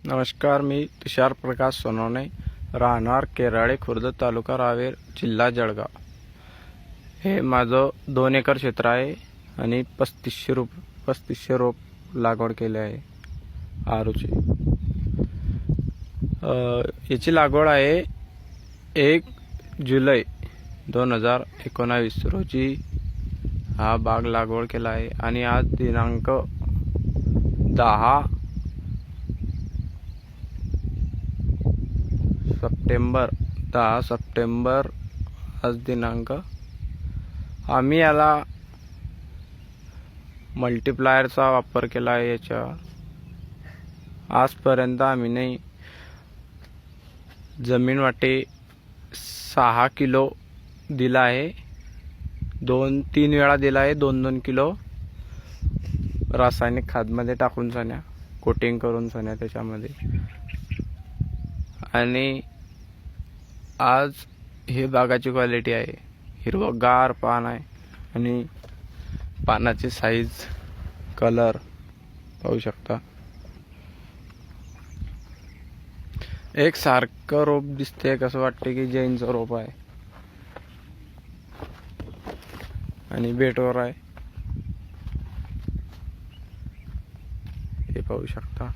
नमस्कार, मी तुषार प्रकाश सोनवणे, राहणार केराळे खुर्द, तालुका रावेर, जिल्हा जळगाव. हे माझं 2 एकर क्षेत्र आहे आणि 3500 रोप लागवड केले आहे आरूची. याची लागवड आहे 1 जुलै 2019 रोजी हा बाग लागवड केला आहे आणि आज दिनांक 10 सप्टेंबर आज दिनांक. आम्ही याला मल्टीप्लायरचा वापर केला आहे. याच्या आजपर्यंत आम्ही नाही जमीन वाटे 6 किलो दिला आहे. 2-3 वेळा दिला आहे. 2-2 किलो रासायनिक खादमध्ये टाकून सन्या कोटिंग करून सन्या त्याच्यामध्ये. आणि आज हे बागाची क्वालिटी आहे. हिरवगार पान आहे आणि पानाची साईज, कलर पाहू शकता. एक सारखं रोप दिसते, कसं वाटते की जैनचं रोप आहे आणि बेटवर आहे. हे पाहू शकता.